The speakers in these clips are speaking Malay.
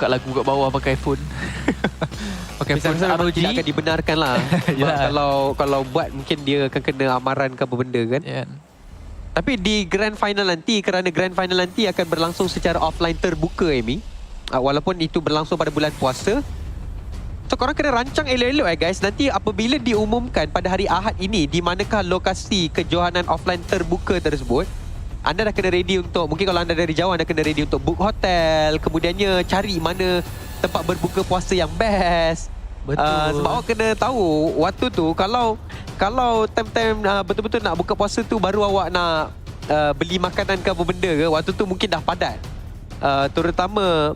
buka lagu kat bawah pakai phone. Pakai phone ROG. Tidak akan dibenarkan lah. Kalau buat mungkin dia akan kena amaran ke apa benda kan. Yeah. Tapi di Grand Final nanti, kerana Grand Final nanti akan berlangsung secara offline terbuka, Amy. Walaupun itu berlangsung pada bulan puasa. So korang kena rancang elok-elok guys. Nanti apabila diumumkan pada hari Ahad ini di manakah lokasi kejohanan offline terbuka tersebut, anda dah kena ready untuk, mungkin kalau anda dari jauh anda kena ready untuk book hotel, kemudiannya cari mana tempat berbuka puasa yang best. Betul. Sebab awak kena tahu waktu tu kalau time-time betul-betul nak buka puasa tu baru awak nak beli makanan ke apa benda ke, waktu tu mungkin dah padat. Terutama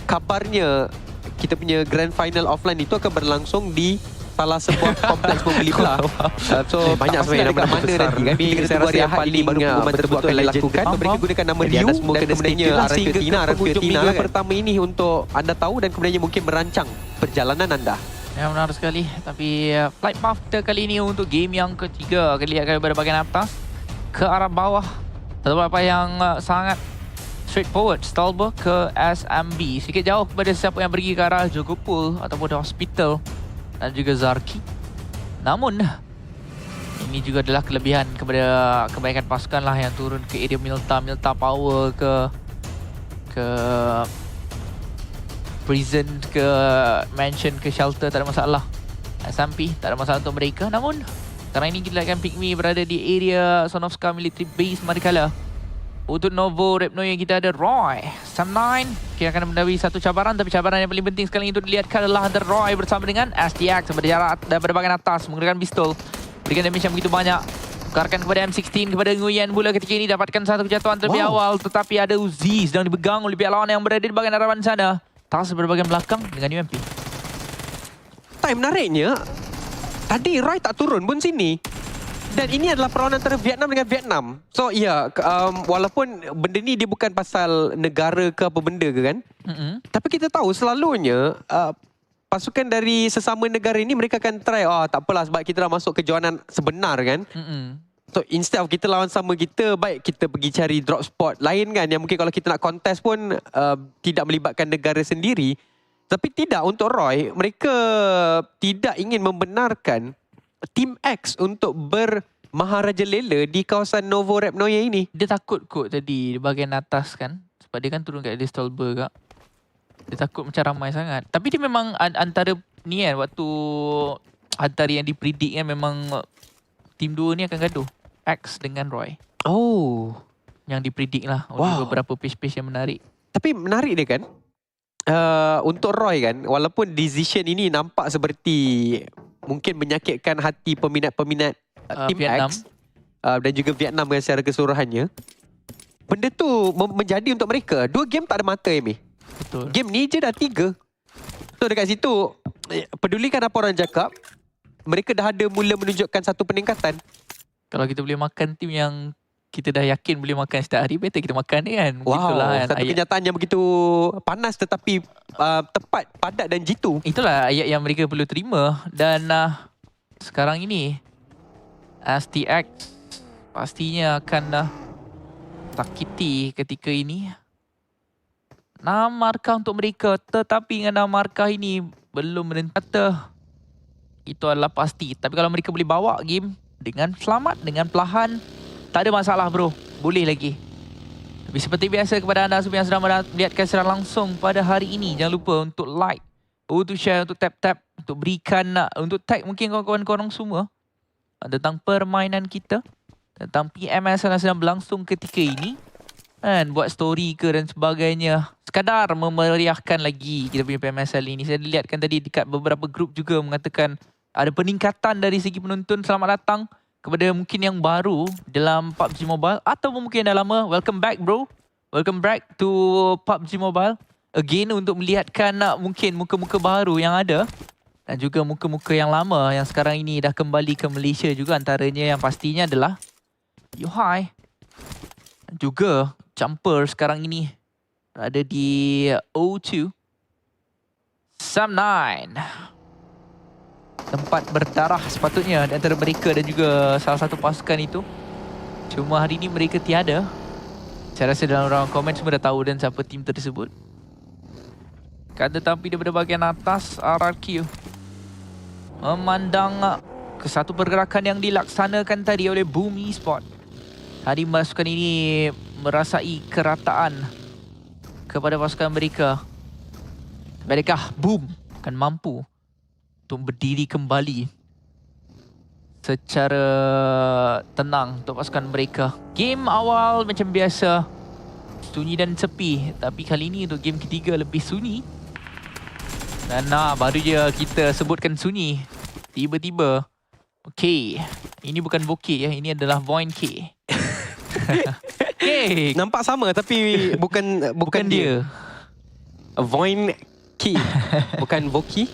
kabarnya kita punya grand final offline itu akan berlangsung di salah sebuah kompleks pembeli belah. So banyak sebenarnya dekat mana nanti kan. Bila kita tunggu hari Ahad ini baru pengumuman tersebut akan dilakukan. Mereka gunakan nama Ryu dan kemudiannya pengunjung minggu pertama ini untuk anda tahu dan kemudiannya mungkin merancang perjalanan anda. Ya, benar sekali. Tapi flight path kita kali ini untuk game yang ketiga. Kita lihat daripada bahagian atas ke arah bawah. Tempat yang sangat straightforward. Stalber ke SMB. Sikit jauh kepada siapa yang pergi ke arah Jogopul ataupun hospital dan juga Zarki. Namun ini juga adalah kelebihan kepada kebaikan pasukan lah yang turun ke area Milta Power ke prison, ke mansion, ke shelter, tak ada masalah. SMP tak ada masalah untuk mereka. Namun sekarang ini kita akan Pygmy berada di area Sonovska Military Base manakala untuk Novo Repnoy kita ada Roy Sam9. Kita akan mendapati satu cabaran, tapi cabaran yang paling penting sekali untuk dilihat adalah antara Roy bersama dengan STX berjarak daripada bahagian atas menggunakan pistol, berikan damage yang begitu banyak. Tukarkan kepada M16 kepada Nguyen pula ketika ini dapatkan satu kejatuhan terlebih awal, tetapi ada Uzi sedang dipegang oleh pihak lawan yang berada di bahagian hadapan sana. Tas berbahagian belakang dengan UMP. Time menariknya, tadi Roy tak turun pun sini. Dan ini adalah perlawanan antara Vietnam dengan Vietnam. So ya, walaupun benda ni dia bukan pasal negara ke apa benda ke kan. Tapi kita tahu selalunya pasukan dari sesama negara ini mereka akan try, tak apalah sebab kita dah masuk kejohanan sebenar kan. So instead of kita lawan sama kita, baik kita pergi cari drop spot lain kan. Yang mungkin kalau kita nak contest pun tidak melibatkan negara sendiri. Tapi tidak untuk Roy, mereka tidak ingin membenarkan Team X untuk bermaharajalela di kawasan Novo Repnoye ini. Dia takut kot tadi di bahagian atas kan. Sebab dia kan turun kat Stolber kak. Dia takut macam ramai sangat. Tapi dia memang antara ni kan, waktu antara yang dipredik kan memang tim 2 ni akan gaduh. X dengan Roy. Oh. Yang dipredik lah oleh beberapa page-page yang menarik. Tapi menarik dia kan. Untuk Roy kan, walaupun decision ini nampak seperti mungkin menyakitkan hati peminat-peminat Team Vietnam. X dan juga Vietnam dengan secara keseluruhannya, benda tu menjadi untuk mereka. 2 game tak ada mata, Amy. Betul. Game ni je dah 3. So dekat situ, pedulikan apa orang cakap, mereka dah ada mula menunjukkan satu peningkatan. Kalau kita boleh makan tim yang kita dah yakin boleh makan setiap hari, better kita makan ni kan. Wow, satu kenyataan yang begitu panas tetapi tepat, padat dan jitu. Itulah ayat yang mereka perlu terima. Dan sekarang ini STX pastinya akan sakiti ketika ini. 6 markah untuk mereka, tetapi dengan 6 markah ini belum menentu. Itu adalah pasti. Tapi kalau mereka boleh bawa game dengan selamat, dengan perlahan, tak ada masalah bro, boleh lagi. Tapi seperti biasa kepada anda semua yang sedang melihatkan secara langsung pada hari ini, jangan lupa untuk like, untuk share, untuk tap-tap, untuk berikan, untuk tag mungkin kawan-kawan korang semua tentang permainan kita, tentang PMSL yang sedang berlangsung ketika ini, dan buat story ke dan sebagainya. Sekadar memeriahkan lagi kita punya PMSL ini. Saya lihatkan tadi dekat beberapa grup juga mengatakan ada peningkatan dari segi penonton. Selamat datang kepada mungkin yang baru dalam PUBG Mobile atau mungkin dah lama. Welcome back bro. Welcome back to PUBG Mobile. Again untuk melihatkan mungkin muka-muka baru yang ada. Dan juga muka-muka yang lama yang sekarang ini dah kembali ke Malaysia juga. Antaranya yang pastinya adalah Yohai. Dan juga Jumper sekarang ini ada di O2. Sam9. Tempat berdarah sepatutnya di antara mereka dan juga salah satu pasukan itu. Cuma hari ini mereka tiada. Saya rasa dalam ruang komen semua dah tahu dan siapa tim tersebut. Akan tetapi daripada bahagian atas, RRQ memandang ke satu pergerakan yang dilaksanakan tadi oleh Boom Esports. Tadi pasukan ini merasai kerataan kepada pasukan mereka. Adakah Boom akan mampu untuk berdiri kembali secara tenang untuk pasukan mereka? Game awal macam biasa, sunyi dan sepi. Tapi kali ini untuk game ketiga lebih sunyi. Dan baru je kita sebutkan sunyi, tiba-tiba okey, ini bukan bokeh ya, ini adalah Void K. Okay. Nampak sama tapi bukan dia. Void K. Bukan Voki.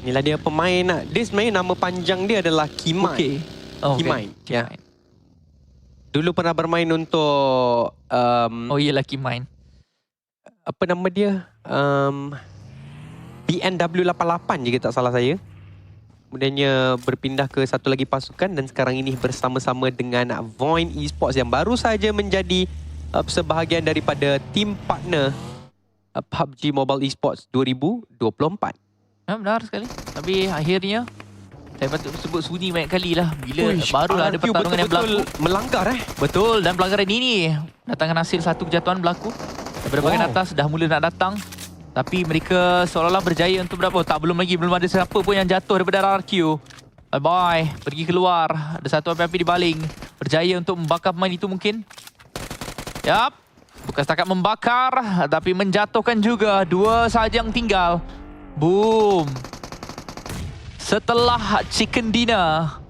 Inilah dia pemain. Dia sebenarnya nama panjang dia adalah Kimai. Okay. Oh, Kimai. okay. Ya. Dulu pernah bermain untuk Oh iyalah Kimai. apa nama dia? BNW 88 jika tak salah saya. Kemudiannya berpindah ke satu lagi pasukan dan sekarang ini bersama-sama dengan Void Esports yang baru saja menjadi sebahagian daripada tim partner PUBG Mobile Esports 2024. Ya, benar sekali. Tapi akhirnya saya patut sebut sunyi banyak kali lah bila barulah ada RRQ pertarungan yang berlaku. Melanggar Betul, dan pelanggaran ini datangkan hasil satu kejatuhan berlaku. Daripada bahagian atas dah mula nak datang. Tapi mereka seolah-olah berjaya untuk berapa? Tak, belum ada siapa pun yang jatuh daripada RRQ. Bye-bye, pergi keluar. Ada satu api-api di baling. Berjaya untuk membakar pemain itu mungkin. Yap, bukan setakat membakar, tapi menjatuhkan juga. Dua sahaja yang tinggal. Boom. Setelah chicken dinner,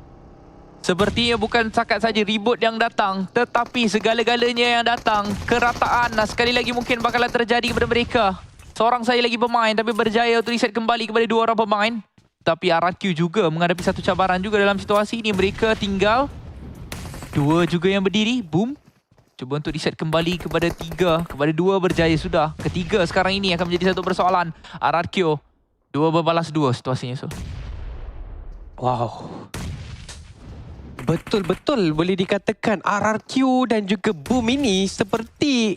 sepertinya bukan setakat saja reboot yang datang, tetapi segala-galanya yang datang. Kerataan sekali lagi mungkin bakalan terjadi kepada mereka. Seorang saja lagi pemain tapi berjaya untuk reset kembali kepada dua orang pemain. Tapi RRQ juga menghadapi satu cabaran juga dalam situasi ini. Mereka tinggal dua juga yang berdiri. Boom. Cuba untuk reset kembali kepada tiga. Kepada dua berjaya sudah. Ketiga sekarang ini akan menjadi satu persoalan. RRQ dua berbalas dua situasinya. So. Wow. Betul-betul boleh dikatakan RRQ dan juga Boom ini seperti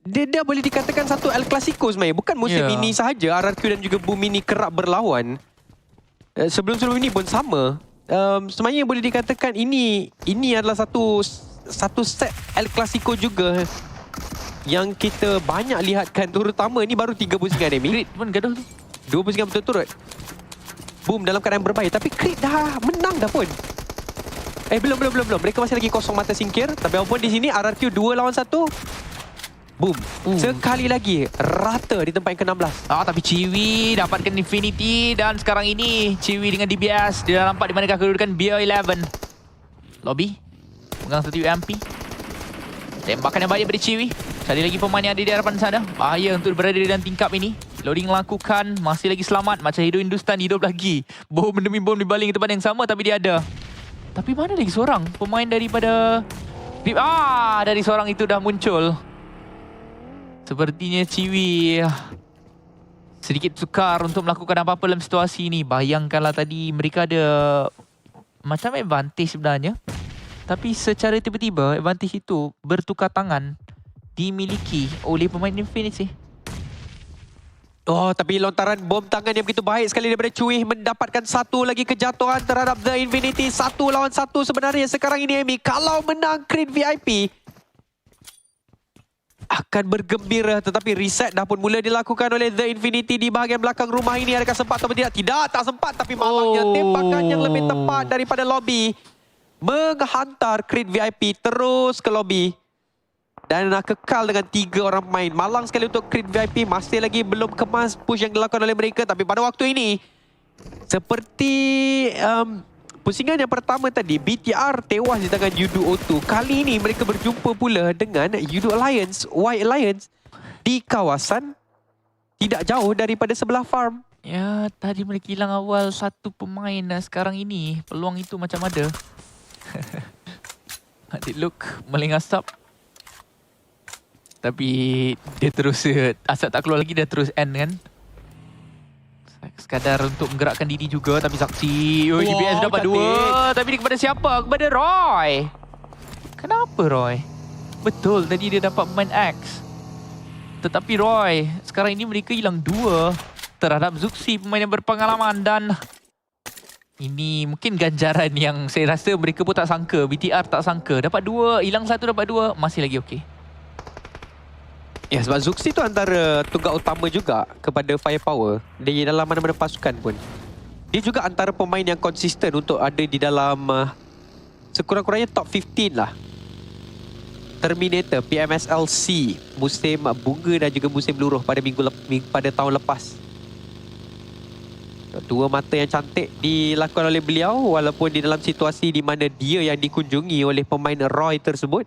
dia boleh dikatakan satu El Clasico sebenarnya. Bukan musim ini sahaja RRQ dan juga Boom ini kerap berlawan. Sebelum-sebelum ini pun sama. Sebenarnya boleh dikatakan ini adalah satu set El Clasico juga yang kita banyak lihatkan, terutama ni baru 3 pusingan Demi. Creed pun gaduh tu. 2 pusingan berturut-turut. Boom dalam keadaan berbahaya tapi Creed dah menang dah pun. Belum. Mereka masih lagi kosong mata singkir. Tapi apapun di sini RRQ 2 lawan 1. Boom. Sekali lagi rata di tempat yang ke-16. Tapi Ciwi dapatkan Infinity dan sekarang ini Ciwi dengan DBS. Dia dah nampak di manakah kedudukan Beer 11. Lobby. Pegang satu UMP. Tembakan yang baik daripada Ciwi. Sekali lagi pemain yang ada di hadapan sana. Bahaya untuk berada di dalam tingkap ini. Loading lakukan. Masih lagi selamat. Macam hidup Hindustan hidup lagi. Bom demi bom dibaling ke tempat yang sama tapi dia ada. Tapi mana lagi seorang pemain daripada... dari seorang itu dah muncul. Sepertinya Ciwi sedikit sukar untuk melakukan apa-apa dalam situasi ini. Bayangkanlah tadi mereka ada macam advantage sebenarnya. Tapi secara tiba-tiba advantage itu bertukar tangan dimiliki oleh pemain Infinity. Tapi lontaran bom tangan yang begitu baik sekali daripada Cui mendapatkan satu lagi kejatuhan terhadap The Infinity. 1 lawan 1 sebenarnya sekarang ini Amy. Kalau menang Creed VIP akan bergembira, tetapi reset dah pun mula dilakukan oleh The Infinity di bahagian belakang rumah ini. Adakah sempat atau tidak? Tidak, tak sempat. Tapi malangnya tembakan yang lebih tepat daripada lobby menghantar Creed VIP terus ke lobby dan kekal dengan 3 orang pemain. Malang sekali untuk Creed VIP, masih lagi belum kemas push yang dilakukan oleh mereka. Tapi pada waktu ini seperti pusingan yang pertama tadi, BTR tewas di tangan Yudu O2. Kali ini mereka berjumpa pula dengan Yudu Alliance, White Alliance di kawasan tidak jauh daripada sebelah farm. Ya, tadi mereka hilang awal satu pemain dan sekarang ini peluang itu macam ada. Adik Luke melengasap. Tapi dia terus asap tak keluar lagi, dia terus end kan. Sekadar untuk menggerakkan diri juga. Tapi saksi DBS dapat 2. Tapi kepada siapa? Kepada Roy. Kenapa Roy? Betul tadi dia dapat pemain X. Tetapi Roy, sekarang ini mereka hilang 2 terhadap Zuxi, pemain yang berpengalaman. Dan ini mungkin ganjaran yang saya rasa mereka pun tak sangka. BTR tak sangka. Dapat 2, hilang 1, dapat 2. Masih lagi okey. Ya, sebab Zuxi tu antara tunggak utama juga kepada Firepower di dalam mana-mana pasukan pun. Dia juga antara pemain yang konsisten untuk ada di dalam sekurang-kurangnya top 15 lah. Terminator, PMSLC, musim bunga dan juga musim luruh pada pada tahun lepas. 2 mata yang cantik dilakukan oleh beliau walaupun di dalam situasi di mana dia yang dikunjungi oleh pemain Roy tersebut.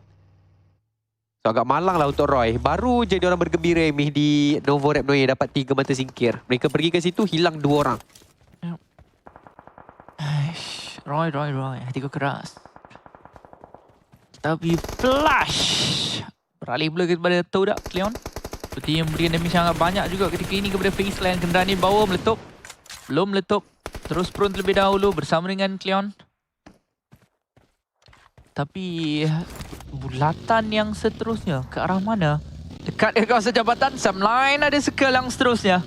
So, agak malang lah untuk Roy. Baru je diorang bergembira di Novo Rap Noye dapat 3 mata singkir. Mereka pergi ke situ, hilang 2 orang. Roy. Hati kau keras. Tapi Flash beralih pula kepada Todak Cleon. Seperti yang memberikan damage sangat banyak juga ketika ini kepada Faceland. Kenderaan ini bawa meletup. Belum meletup. Terus prone terlebih dahulu bersama dengan Cleon. Tapi bulatan yang seterusnya ke arah mana? Dekat ke kawasan jabatan. Sam Line ada circle yang seterusnya.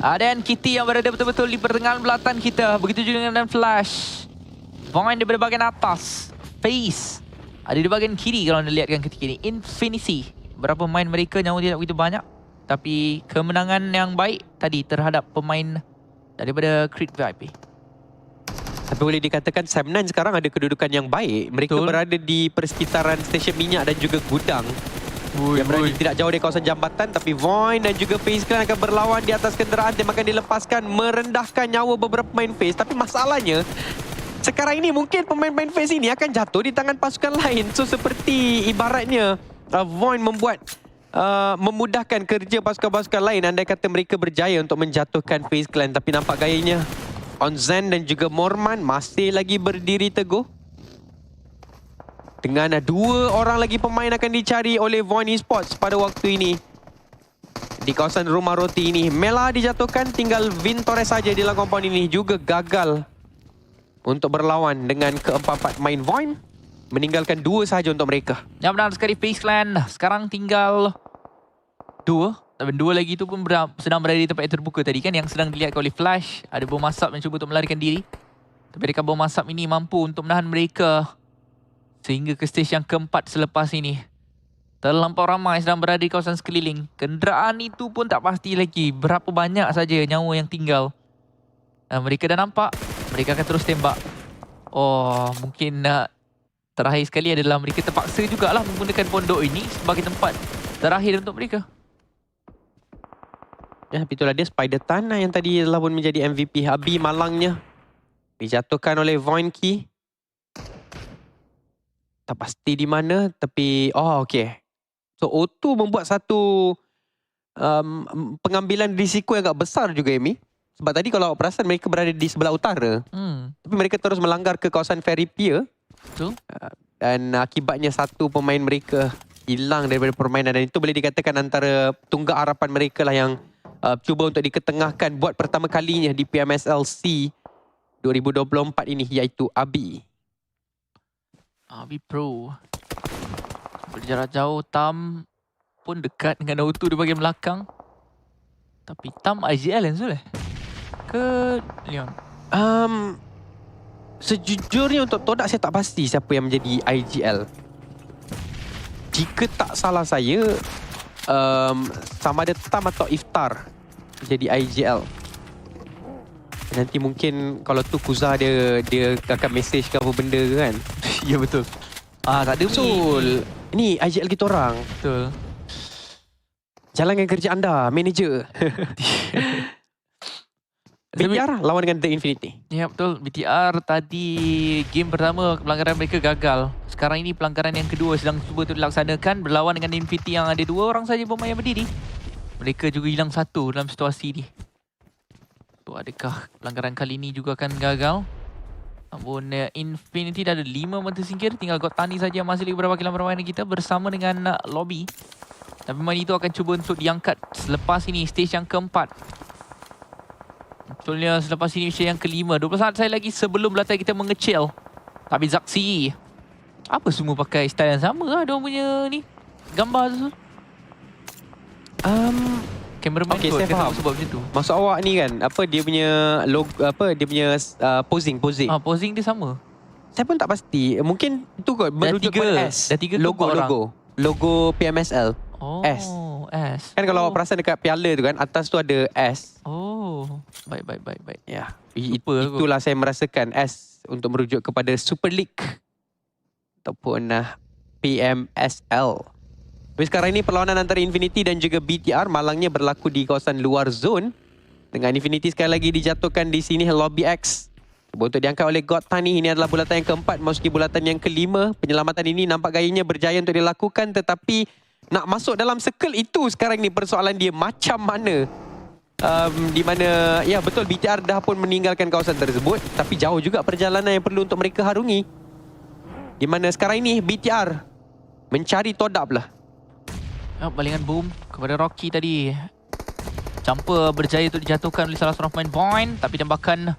Dan Kitty yang berada betul-betul di pertengahan belatan kita. Begitu juga dengan Flash. Vine daripada bahagian atas. Face ada di bahagian kiri kalau anda lihatkan ketika ini. Infinity. Berapa pemain mereka nyawa tidak begitu banyak. Tapi kemenangan yang baik tadi terhadap pemain daripada Creed VIP. Tapi boleh dikatakan Sam9 sekarang ada kedudukan yang baik. Mereka berada di persekitaran stesen minyak dan juga gudang. Yang berada tidak jauh dari kawasan jambatan. Tapi Void dan juga Face Clan akan berlawan di atas kenderaan. Dia akan dilepaskan merendahkan nyawa beberapa pemain Face. Tapi masalahnya sekarang ini mungkin pemain-pemain Face ini akan jatuh di tangan pasukan lain. So seperti ibaratnya Void memudahkan kerja pasukan-pasukan lain. Andai kata mereka berjaya untuk menjatuhkan Face Clan. Tapi nampak gayanya Onzen dan juga Morman masih lagi berdiri teguh. Dengan 2 orang lagi pemain akan dicari oleh Void Esports pada waktu ini. Di kawasan rumah roti ini. Mela dijatuhkan, tinggal Vin Torres saja di dalam kompon ini. Juga gagal untuk berlawan dengan keempat-empat main Void. Meninggalkan 2 sahaja untuk mereka. Yang benar sekali Face Clan. Sekarang tinggal 2. Dan 2 lagi tu pun sedang berada di tempat yang terbuka tadi kan. Yang sedang dilihat oleh Flash. Ada bom asap yang cuba untuk melarikan diri. Tapi adakah bom asap ini mampu untuk menahan mereka sehingga ke stage yang keempat selepas ini. Terlampau ramai sedang berada di kawasan sekeliling. Kenderaan itu pun tak pasti lagi berapa banyak saja nyawa yang tinggal. Dan mereka dah nampak. Mereka akan terus tembak. Oh, mungkin terakhir sekali adalah mereka terpaksa jugalah menggunakan pondok ini sebagai tempat terakhir untuk mereka. Ya, itulah dia Spider Tanah yang tadi telah pun menjadi MVP. Abi malangnya dijatuhkan oleh Voinki. Tak pasti di mana, tapi okey. So O2 membuat satu pengambilan risiko yang agak besar juga, Amy. Sebab tadi kalau awak perasan mereka berada di sebelah utara. Tapi mereka terus melanggar ke kawasan Ferry Pier. Betul. Dan akibatnya 1 pemain mereka hilang daripada permainan. Dan itu boleh dikatakan antara tunggak harapan mereka lah yang cuba untuk diketengahkan buat pertama kalinya di PMSLC 2024 ini, iaitu Abi. Abi Pro. Berjarak jauh, Tam pun dekat dengan O2 di bahagian belakang. Tapi Tam IGL kan Zul ke Leon? Sejujurnya untuk Todak saya tak pasti siapa yang menjadi IGL. Jika tak salah saya, sama ada Tam atau Iftar jadi IGL. Nanti mungkin kalau tu Kuza dia akan message ke apa benda kan. Ya betul. Tak ada betul. Ini IGL kita orang. Betul. Jalankan kerja anda, manager. BTR lawan dengan The Infinity. Ya betul. BTR tadi game pertama pelanggaran mereka gagal. Sekarang ini pelanggaran yang kedua sedang cuba untuk dilaksanakan. Berlawan dengan Infinity yang ada 2 orang saja pemain yang berdiri. Mereka juga hilang 1 dalam situasi ni. So, adakah pelanggaran kali ini juga akan gagal? Namun Infinity dah ada 5 mata singkir. Tinggal Gotani saja yang masih lagi berwakilan permainan kita bersama dengan Lobby. Dan pemain itu akan cuba untuk diangkat selepas ini stage yang keempat. Betulnya selepas ini stage yang kelima. 20 saat saya lagi sebelum belatan kita mengecil. Tapi Zaxi, apa semua pakai style yang sama lah diorang punya ni gambar tu. Cameraman Okay, kot, saya dia faham. tahu sebab macam tu. Maksud awak ni kan, apa dia punya logo, apa dia punya posing. Posing dia sama. Saya pun tak pasti. Mungkin itu kot merujuk tiga. kepada S. Dah tiga ke logo empat orang? logo PMSL. Oh, S. S. Kan kalau oh. awak perasan dekat piala tu kan, atas tu ada S. Oh, baik. Ya. Lupa aku. Itulah saya merasakan S untuk merujuk kepada Super League ataupun PMSL. Tapi sekarang ini perlawanan antara Infinity dan juga BTR malangnya berlaku di kawasan luar zon. Dengan Infinity sekali lagi dijatuhkan di sini Lobby X. Untuk diangkat oleh God Tani, ini adalah bulatan yang keempat memasuki bulatan yang kelima. Penyelamatan ini nampak gayanya berjaya untuk dilakukan, tetapi nak masuk dalam circle itu sekarang ni persoalan dia macam mana. Di mana, ya betul BTR dah pun meninggalkan kawasan tersebut, tapi jauh juga perjalanan yang perlu untuk mereka harungi. Di mana sekarang ini BTR mencari Todap lah. Balingan boom kepada Rocky tadi. Jumper berjaya untuk dijatuhkan oleh salah seorang pemain point, tapi tembakan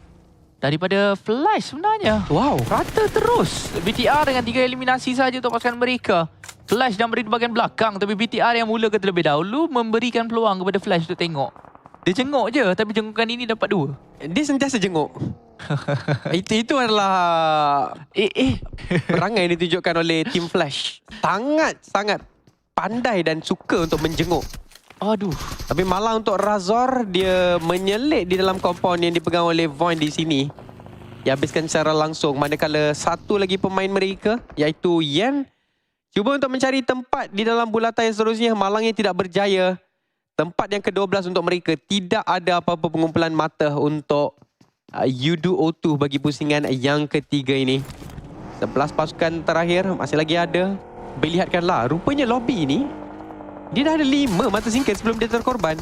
daripada Flash sebenarnya. Wow. Rata terus. BTR dengan 3 eliminasi saja untuk pasukan mereka. Flash dan beri di bahagian belakang, tapi BTR yang mulakan terlebih dahulu memberikan peluang kepada Flash untuk tengok. Dia jenguk je, tapi jengukan ini dapat 2. Dia sentiasa jenguk. itu adalah perangai yang ditunjukkan oleh tim Flash. Sangat pandai dan suka untuk menjenguk. Aduh. Tapi malah untuk Razor, dia menyelit di dalam kompon yang dipegang oleh Void di sini. Dihabiskan secara langsung. Manakala satu lagi pemain mereka, iaitu Yen, cuba untuk mencari tempat di dalam bulatan yang seterusnya. Malangnya tidak berjaya. Tempat yang ke-12 untuk mereka. Tidak ada apa-apa pengumpulan mata untuk Yudu O2 bagi pusingan yang ketiga ini. 11 pasukan terakhir masih lagi ada. Lihatkanlah, rupanya lobby ini dia dah ada 5 mata singkir sebelum dia terkorban.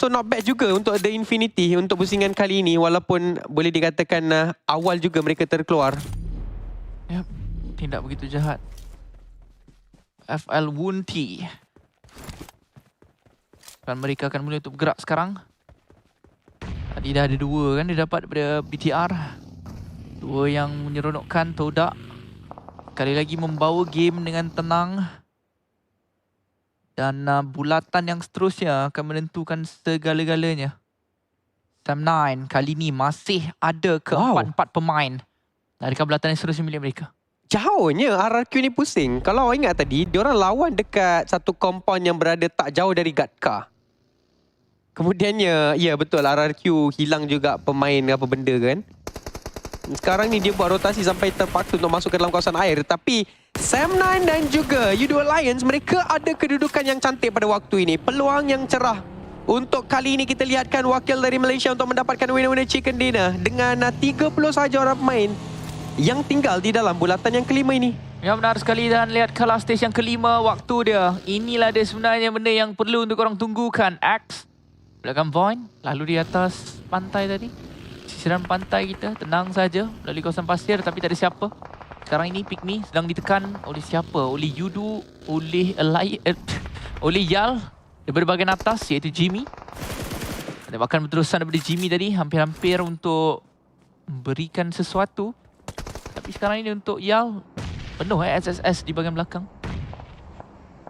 So not bad juga untuk The Infinity untuk pusingan kali ini, walaupun boleh dikatakan awal juga mereka terkeluar. Yep, tidak begitu jahat. FL Wunti. Dan mereka akan mulai untuk bergerak sekarang. Tadi dah ada 2 kan dia dapat daripada BTR. 2 yang menyeronokkan Todak. Sekali lagi membawa game dengan tenang. Dan bulatan yang seterusnya akan menentukan segala-galanya. Sam9 kali ni masih ada ke-4 pemain. Dari bulatan yang seterusnya milik mereka. Jauhnya RRQ ni pusing. Kalau awak ingat tadi, diorang lawan dekat satu kompon yang berada tak jauh dari Gatka. Kemudiannya, ya betul, RRQ hilang juga pemain apa benda kan. Sekarang ni dia buat rotasi sampai terpaksa untuk masuk ke dalam kawasan air. Tapi Sam9 dan juga Yudo Alliance, mereka ada kedudukan yang cantik pada waktu ini. Peluang yang cerah. Untuk kali ini kita lihatkan wakil dari Malaysia untuk mendapatkan winner-winner chicken dinner. Dengan 30 sahaja orang pemain yang tinggal di dalam bulatan yang kelima ini. Ya benar sekali, dan lihat kalah stage yang kelima waktu dia. Inilah dia sebenarnya benda yang perlu untuk korang tunggukan. X belakang Void, lalu di atas pantai tadi. Sisiran pantai kita tenang saja melalui kawasan pasir, tapi tak ada siapa. Sekarang ini Pick Me sedang ditekan oleh siapa? Oleh Yudu, oleh oleh Yal daripada bahagian atas, iaitu Jimmy. Tembakan berterusan daripada Jimmy tadi, hampir-hampir untuk memberikan sesuatu. Tapi sekarang ini untuk Yal, penuh SSS di bahagian belakang.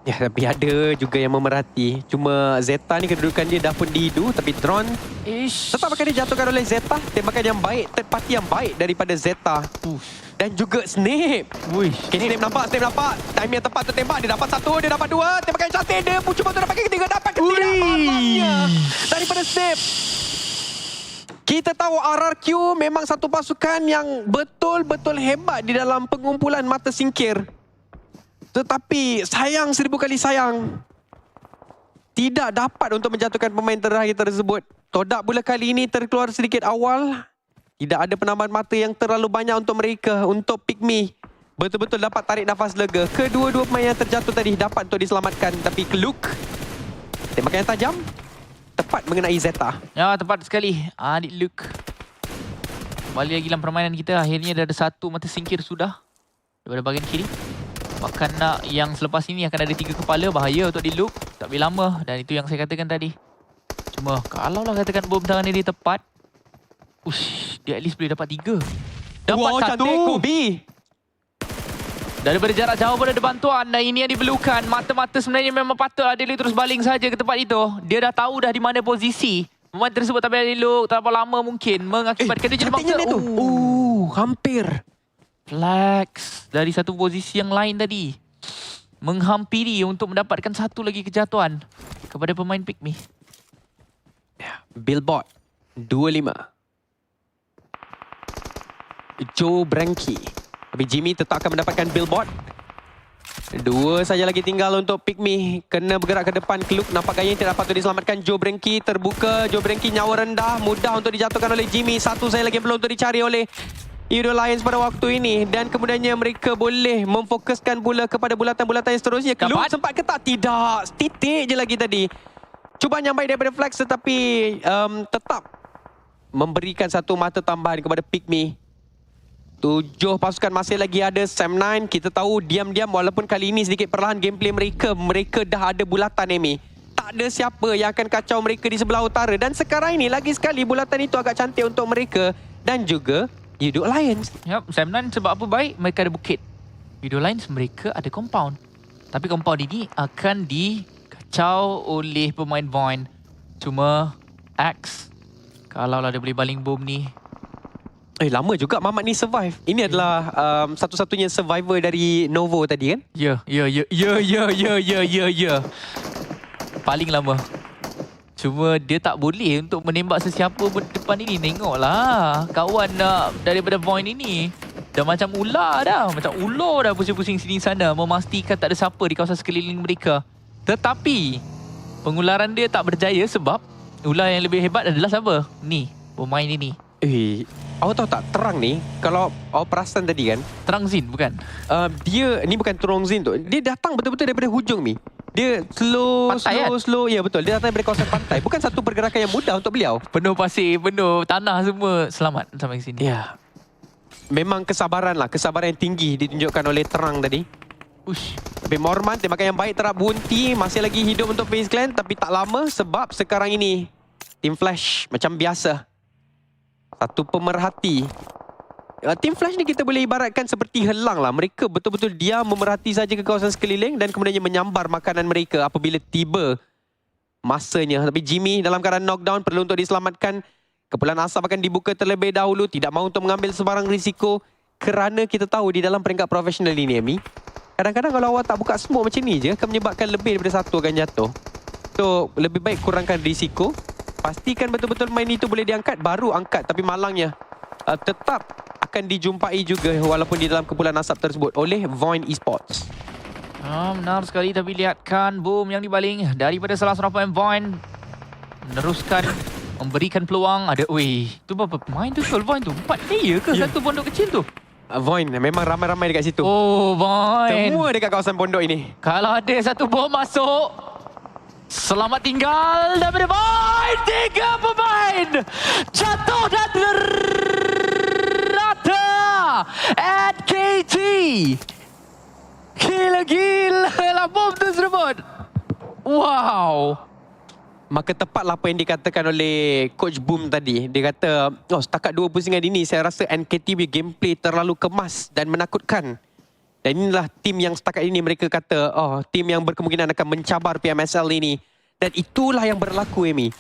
Ya, tapi ada juga yang memerhati. Cuma Zeta ni kedudukan dia dah pun dihidu, tapi drone tetap akan dijatuhkan oleh Zeta. Tembakan yang baik, third party yang baik daripada Zeta. Dan juga Snape. Okay, Snape nampak. Time yang tepat untuk tembak. Dia dapat 1, dia dapat 2. Tembakan yang cantik. Dia pun cuba untuk dapatkan ketiga. Dapat ketiga. Malangnya daripada Snape. Kita tahu RRQ memang satu pasukan yang betul-betul hebat di dalam pengumpulan mata singkir. Tetapi sayang, 1000 kali sayang, tidak dapat untuk menjatuhkan pemain terakhir tersebut. Todak pula kali ini terkeluar sedikit awal. Tidak ada penambahan mata yang terlalu banyak untuk mereka. Untuk Pick Me betul-betul dapat tarik nafas lega. Kedua-dua pemain yang terjatuh tadi dapat untuk diselamatkan. Tapi Luke, tembakan yang tajam tepat mengenai Zeta. Ya, tepat sekali. Adik Luke. Kembali lagi dalam permainan kita. Akhirnya dah ada 1 mata singkir sudah daripada bahagian kiri. Bahkan yang selepas ini akan ada 3 kepala. Bahaya untuk di Luke. Tak boleh lama. Dan itu yang saya katakan tadi. Cuma kalau lah katakan bom tangan dia tepat, dia at least boleh dapat 3. Dapat wow, 1. cantik Kobe. Daripada jarak jauh pun ada bantuan. Dan ini yang diperlukan. Mata-mata sebenarnya memang patut Adeli terus baling saja ke tempat itu. Dia dah tahu dah di mana posisi. Pemain tersebut tapi Adeli tak berapa lama mungkin mengakibatkan dia jadi cantiknya maksa. tu. Hampir. Flex dari satu posisi yang lain tadi. Menghampiri untuk mendapatkan satu lagi kejatuhan kepada pemain Pikmi. Billboard 25. Joe Branky. Tapi Jimmy tetap akan mendapatkan billboard. 2 saja lagi tinggal untuk Pikmi. Kena bergerak ke depan. Kluk nampak gaya yang tidak patut diselamatkan. Joe Branky terbuka. Joe Branky nyawa rendah. Mudah untuk dijatuhkan oleh Jimmy. 1 saja lagi yang perlu untuk dicari oleh Euro Lions pada waktu ini. Dan kemudiannya mereka boleh memfokuskan pula kepada bulatan-bulatan yang seterusnya. Kluk sempat ke tak? Tidak. Titik je lagi tadi. Cubaan yang baik daripada Flex tetapi tetap memberikan satu mata tambahan kepada Pikmi. 7 pasukan masih lagi ada. Sam 9 kita tahu diam-diam walaupun kali ini sedikit perlahan gameplay mereka. Mereka dah ada bulatan Amy. Tak ada siapa yang akan kacau mereka di sebelah utara. Dan sekarang ini lagi sekali bulatan itu agak cantik untuk mereka. Dan juga Yudo Lions. Yap, Sam 9 sebab apa baik? Mereka ada bukit. Yudo Lions mereka ada compound. Tapi compound ini akan dikacau oleh pemain Void. Cuma Axe, kalau lah dia boleh baling boom ni. Lama juga Mamat ni survive. Ini adalah satu-satunya survivor dari Novo tadi kan? Ya. Paling lama. Cuma dia tak boleh untuk menembak sesiapa depan ini. Tengoklah kawan daripada Void ini. Dah macam ular dah. Macam ular dah pusing-pusing sini sana. Memastikan tak ada siapa di kawasan sekeliling mereka. Tetapi pengularan dia tak berjaya sebab ular yang lebih hebat adalah siapa? Ni, pemain ini. Awak tahu tak terang ni, kalau awak perasan tadi kan, Terang Zin bukan? dia ni bukan Terang Zin tu. Dia datang betul-betul daripada hujung ni. Dia slow. Ya betul. Dia datang daripada kawasan pantai. Bukan satu pergerakan yang mudah untuk beliau. Penuh pasir, penuh tanah semua. Selamat sampai sini. Ya. Memang kesabaran lah. Kesabaran yang tinggi ditunjukkan oleh Terang tadi. Ush. Tapi Morman, tembakan yang baik terap bunti. Masih lagi hidup untuk FaZe Clan. Tapi tak lama sebab sekarang ini Team Flash macam biasa. Satu pemerhati. Team Flash ni kita boleh ibaratkan seperti helang lah. Mereka betul-betul diam memerhati saja ke kawasan sekeliling dan kemudiannya menyambar makanan mereka apabila tiba masanya. Tapi Jimmy dalam keadaan knockdown perlu untuk diselamatkan. Kepulan asap akan dibuka terlebih dahulu. Tidak mahu untuk mengambil sebarang risiko. Kerana kita tahu di dalam peringkat profesional ini, Amy, kadang-kadang kalau awak tak buka smoke macam ni je akan menyebabkan lebih daripada satu akan jatuh. So, lebih baik kurangkan risiko. Pastikan betul-betul main itu boleh diangkat, baru angkat. Tapi malangnya tetap akan dijumpai juga walaupun di dalam kepulan asap tersebut oleh Void Esports. Benar sekali, tapi lihatkan boom yang dibaling daripada salah seorang pemain Void. Meneruskan memberikan peluang. Ada, tu berapa pemain tu? Void tu 4 player ke? Satu pondok kecil tu? Void memang ramai-ramai dekat situ. Oh, Void. Semua dekat kawasan pondok ini. Kalau ada satu bom masuk, selamat tinggal daripada Void. 3 pemain jatuh dan rata. NKT. Gila-gila lah bom tersebut. Wow. Maka tepatlah apa yang dikatakan oleh Coach Boom tadi. Dia kata, setakat 2 pusingan ini saya rasa NKT punya gameplay terlalu kemas dan menakutkan. Dan inilah tim yang setakat ini mereka kata, tim yang berkemungkinan akan mencabar PMSL ini. Dan itulah yang berlaku, Amy.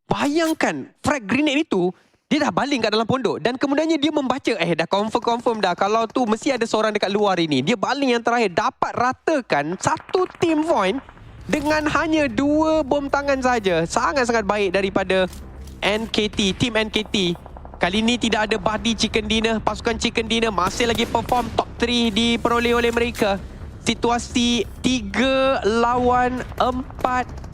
Bayangkan, frag grenade itu, dia dah baling kat dalam pondok. Dan kemudiannya dia membaca, dah confirm dah. Kalau tu mesti ada seorang dekat luar ini. Dia baling yang terakhir, dapat ratakan satu tim Void dengan hanya 2 bom tangan saja. Sangat-sangat baik daripada NKT, tim NKT. Kali ini tidak ada Buddy Chicken Dinner. Pasukan Chicken Dinner masih lagi perform. Top 3 diperoleh oleh mereka. Situasi 3 lawan 4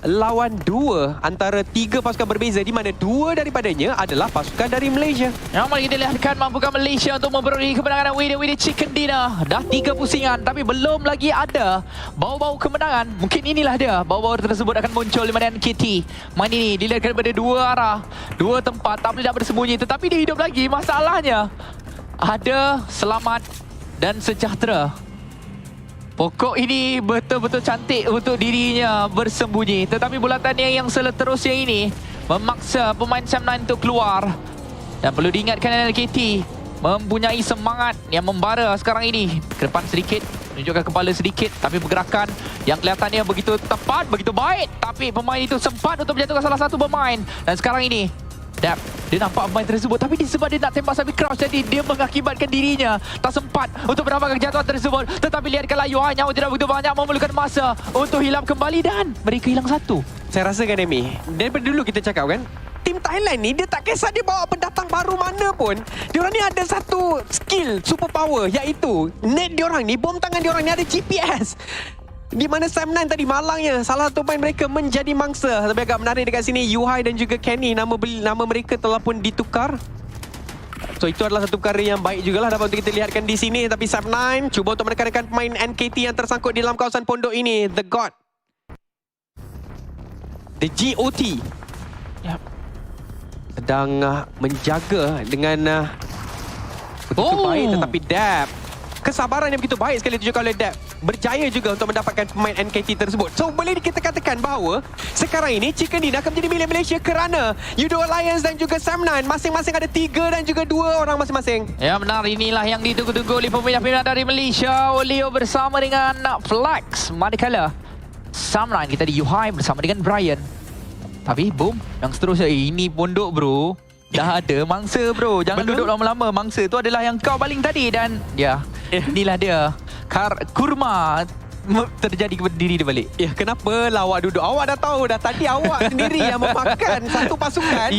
lawan 2 antara 3 pasukan berbeza di mana 2 daripadanya adalah pasukan dari Malaysia. Yang mari kita lihatkan mampukah Malaysia untuk memperoleh kemenangan with the Chicken Dinner. Dah 3 pusingan tapi belum lagi ada bau-bau kemenangan. Mungkin inilah dia. Bau-bau tersebut akan muncul di mana NKT. Main ini dilihatkan daripada 2 arah, 2 tempat, tak boleh nak bersembunyi. Tetapi dia hidup lagi. Masalahnya ada selamat dan sejahtera. Pokok ini betul-betul cantik untuk dirinya bersembunyi. Tetapi bulatannya yang seterusnya ini memaksa pemain Sam 9 untuk keluar. Dan perlu diingatkan NKT mempunyai semangat yang membara sekarang ini. Ke depan sedikit, tunjukkan kepala sedikit, tapi pergerakan yang kelihatannya begitu tepat, begitu baik. Tapi pemain itu sempat untuk menjatuhkan salah satu pemain. Dan sekarang ini Dap, dia nampak pemain tersebut, tapi disebab dia nak tembak sambil crouch, jadi dia mengakibatkan dirinya tak sempat untuk mendapatkan kejatuhan tersebut. Tetapi lihatkanlah Yuhai, nyawa tidak begitu banyak, memerlukan masa untuk hilang kembali dan mereka hilang satu. Saya rasa kan Amy, daripada dulu kita cakap kan, tim Thailand ni dia tak kisah dia bawa pendatang baru mana pun. Diorang ni ada satu skill, super power, iaitu net diorang ni, bom tangan diorang ni ada GPS. Di mana Sam9 tadi malangnya salah satu pemain mereka menjadi mangsa. Tapi agak menarik dekat sini, Yuhai dan juga Kenny, nama mereka telah pun ditukar. So itu adalah satu perkara yang baik jugalah dapat untuk kita lihatkan di sini. Tapi Sam9 cuba untuk menekan pemain NKT yang tersangkut di dalam kawasan pondok ini, The God, The GOT. Yap. Sedang menjaga dengan begitu baik, tetapi Dap, kesabaran yang begitu baik sekali ditunjukkan oleh Dap, berjaya juga untuk mendapatkan pemain NKT tersebut. So boleh kita katakan bahawa sekarang ini Chicken Dinner akan menjadi milik Malaysia kerana Yudo Alliance dan juga Sam9 masing-masing ada 3 dan juga 2 orang masing-masing. Ya benar, inilah yang ditunggu-tunggu oleh pemain-pemain dari Malaysia, Oleo bersama dengan Flax. Manakala Sam9 kita di Yuhai bersama dengan Brian. Tapi boom, yang seterusnya ini pondok bro. Dah ada mangsa bro. Jangan duduk lama-lama. Mangsa tu adalah yang kau baling tadi. Dan ya, inilah dia. Kurma terjadi kepada diri dia balik. Ya, kenapa lah awak duduk? Awak dah tahu dah tadi awak sendiri yang memakan satu pasukan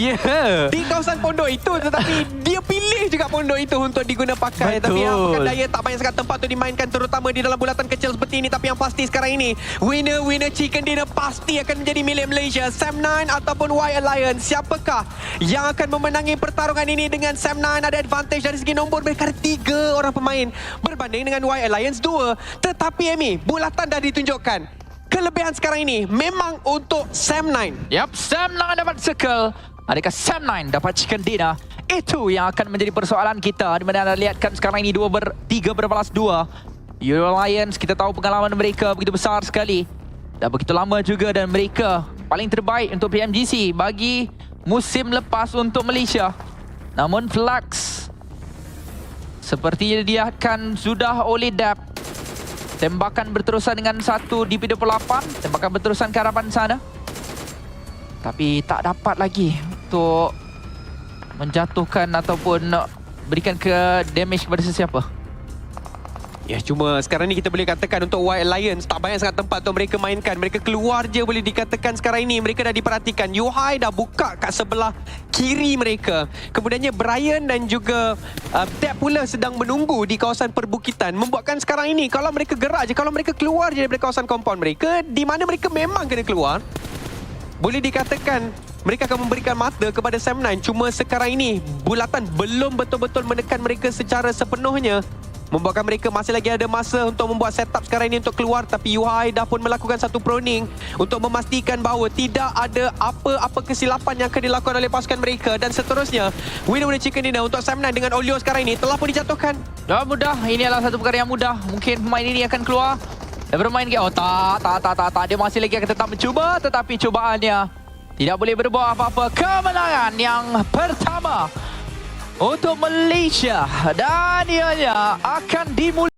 di kawasan pondok itu, tetapi dia pilih juga pondok itu untuk diguna pakai. Betul. Tapi apakah daya tak banyak sangat tempat untuk dimainkan, terutama di dalam bulatan kecil seperti ini. Tapi yang pasti sekarang ini winner Chicken Dinner pasti akan menjadi milik Malaysia. Sam9 ataupun Y Alliance, siapakah yang akan memenangi pertarungan ini? Dengan Sam9 ada advantage dari segi nombor, mereka ada 3 orang pemain berbanding dengan Y Alliance 2. Tetapi Amy, bulatan dah ditunjukkan. Kelebihan sekarang ini memang untuk Sam9. Yap, Sam9 dapat circle. Adakah Sam9 dapat Chicken Dinner? Itu yang akan menjadi persoalan kita. Di mana anda lihatkan sekarang ini 3 berbalas 2. Euro Alliance, kita tahu pengalaman mereka begitu besar sekali. Dah begitu lama juga dan mereka paling terbaik untuk PMGC bagi musim lepas untuk Malaysia. Namun Flax sepertinya dia akan sudah oleh Dap. Tembakan berterusan dengan 1 di P28. Tembakan berterusan ke harapan sana. Tapi tak dapat lagi untuk menjatuhkan ataupun berikan ke damage kepada sesiapa. Ya, cuma sekarang ni kita boleh katakan untuk Y Alliance tak banyak sangat tempat untuk mereka mainkan. Mereka keluar je boleh dikatakan sekarang ini. Mereka dah diperhatikan. Yuhai dah buka kat sebelah kiri mereka. Kemudiannya Brian dan juga Dap pula sedang menunggu di kawasan perbukitan. Membuatkan sekarang ini kalau mereka gerak je, kalau mereka keluar je dari kawasan compound mereka, di mana mereka memang kena keluar, boleh dikatakan mereka akan memberikan mata kepada Sam9. Cuma sekarang ini bulatan belum betul-betul menekan mereka secara sepenuhnya, membuatkan mereka masih lagi ada masa untuk membuat setup sekarang ini untuk keluar. Tapi Yuhai dah pun melakukan satu proning untuk memastikan bahawa tidak ada apa-apa kesilapan yang akan dilakukan oleh pasukan mereka. Dan seterusnya, winner Chicken Dinner untuk Sam9 dengan Oleo sekarang ini telah pun dijatuhkan. Dah mudah, ini adalah satu perkara yang mudah. Mungkin pemain ini akan keluar dan bermain ke... Oh tak. Dia masih lagi akan tetap mencuba, tetapi cubaannya tidak boleh berbuat apa-apa. Kemenangan yang pertama untuk Malaysia dan ianya akan dimulai.